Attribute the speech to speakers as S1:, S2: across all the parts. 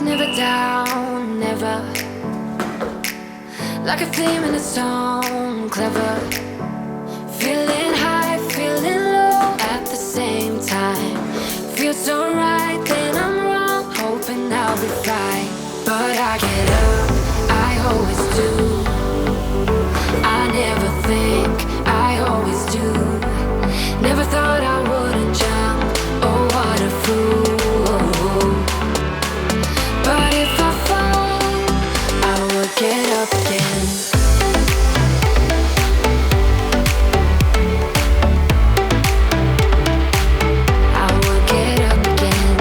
S1: Never down, never. Like a theme in a song, clever. Feeling high, feeling low at the same time. Feels so right, then I'm wrong, hoping I'll be fine. But I get up, I always do. I never think, I always do. Never thought I wouldn't jump, oh what a fool. But if I fall, I will get up again. I will get up again.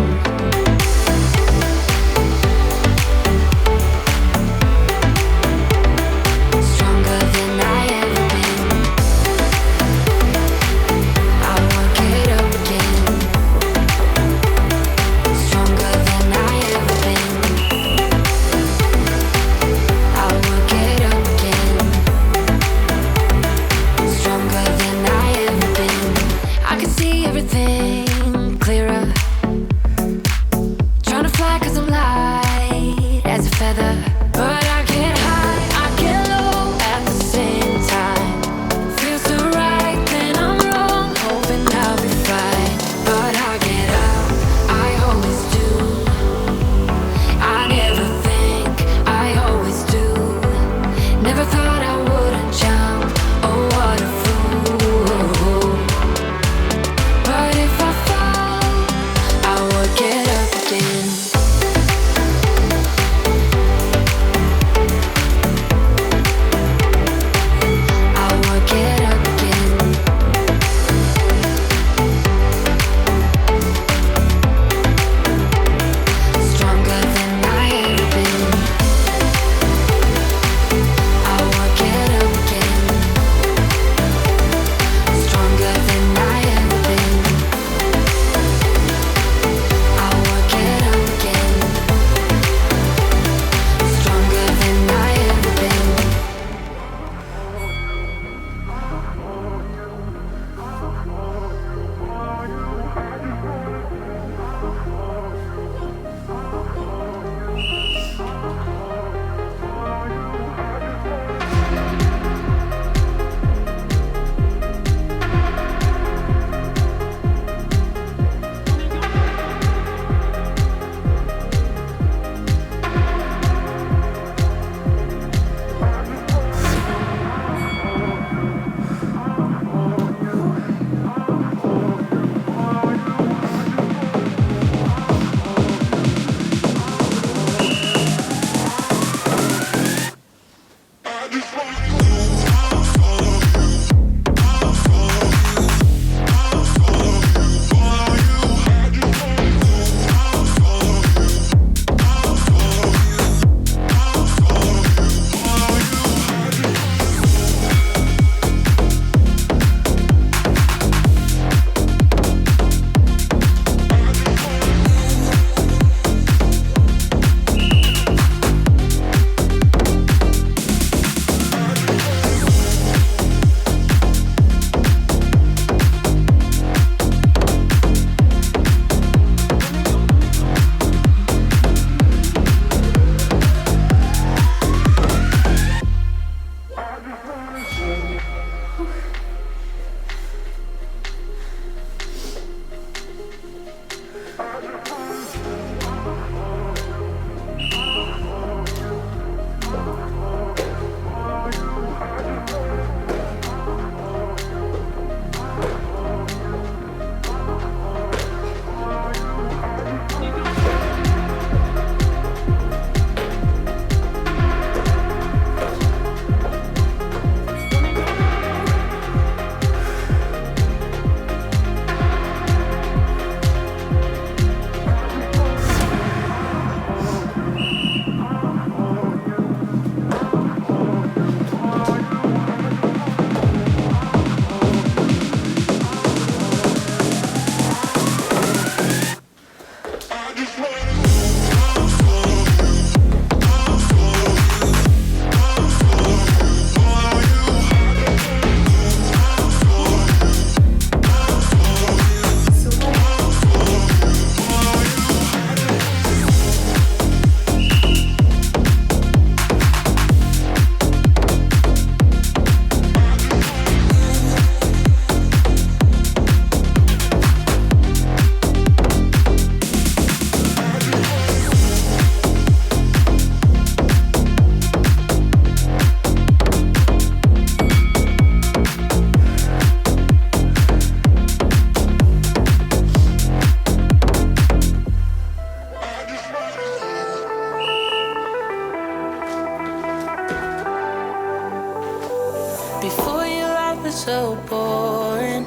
S2: Before you, life was so boring.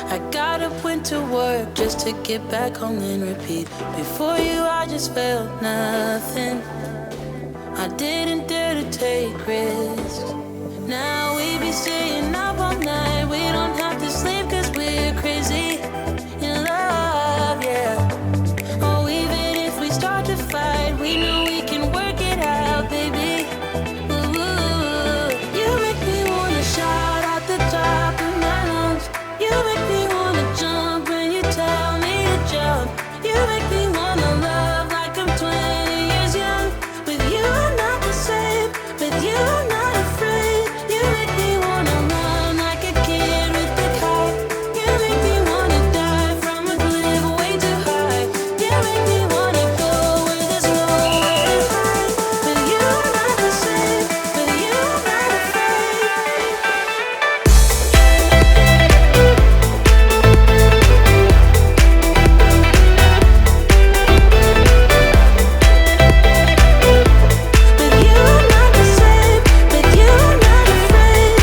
S2: I got up, went to work just to get back home and repeat. Before you, I just felt nothing. I didn't dare to take risks. Now we be staying up all night. We don't have to sleep cause we're crazy in love, yeah. Oh, even if we start to fight, we know we can work it out, baby. Ooh, you make me wanna shout out the top of my lungs. You make me wanna jump when you tell me to jump. You make me wanna love like I'm 20 years young. With you I'm not the same, with you I'm not afraid. You make me wanna run like a kid with the kite. You make me wanna die from a cliff way too high. You make me wanna go where there's nowhere to hide. With you I'm not the same, with you I'm not afraid. With you I'm not the same, with you I'm not afraid.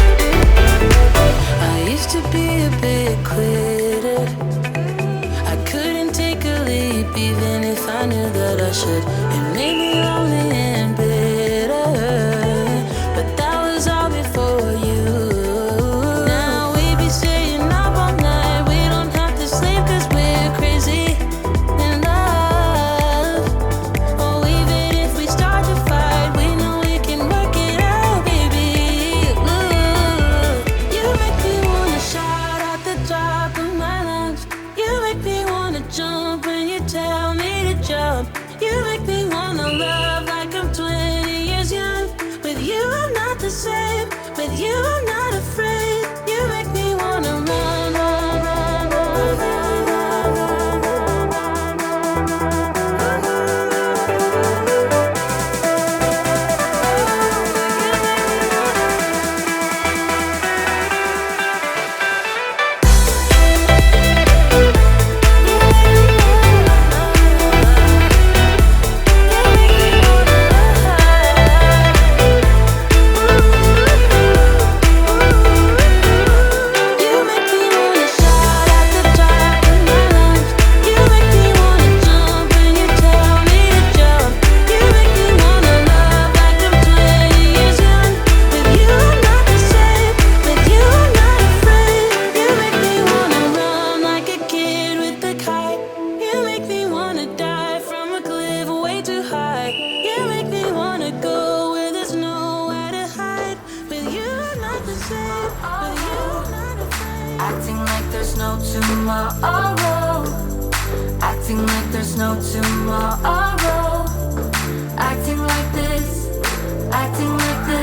S2: I used to be a big quitter. I couldn't take a leap even if I knew that I should. It made me lonely and bitter, but that was all before you. Now we be staying up all night. We don't have to sleep cause we're crazy in love. Oh, even if we start to fight, we know we can work it out, baby. Ooh, you make me wanna shout out the top of my lungs. You make me wanna jump when you tell me to jump. You make me wanna love like I'm 20 years young. With you I'm not the same, with you I'm not afraid. You make me wanna run, run, run, run, run, run, run, run, You make me wanna shout out the top of my lungs. You make me wanna jump when you tell me to jump. You make me wanna love like I'm 20 years young. With you I'm not the same, with you I'm not afraid. You make me wanna run like a kid with the kite. You make me wanna die from a cliff way too high. You make me wanna go where there's nowhere to hide. With you I'm not the same, with you I'm not afraid.
S1: Acting like there's no tomorrow. Acting like there's no tomorrow. Acting like this. Acting like this.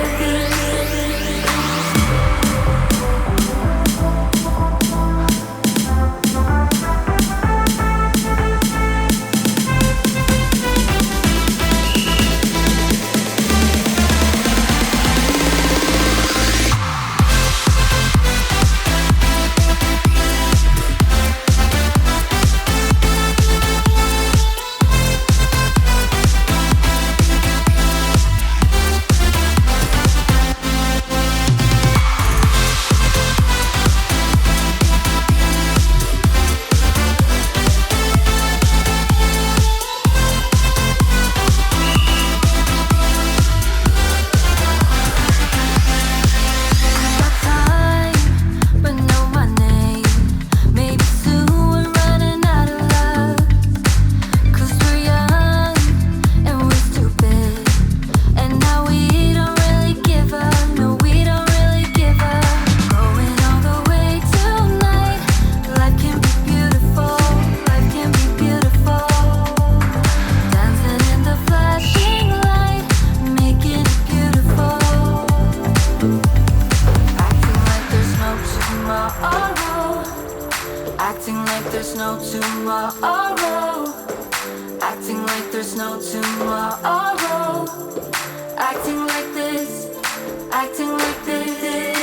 S1: Acting like there's no tomorrow. Acting like there's no tomorrow. Acting like this. Acting like this.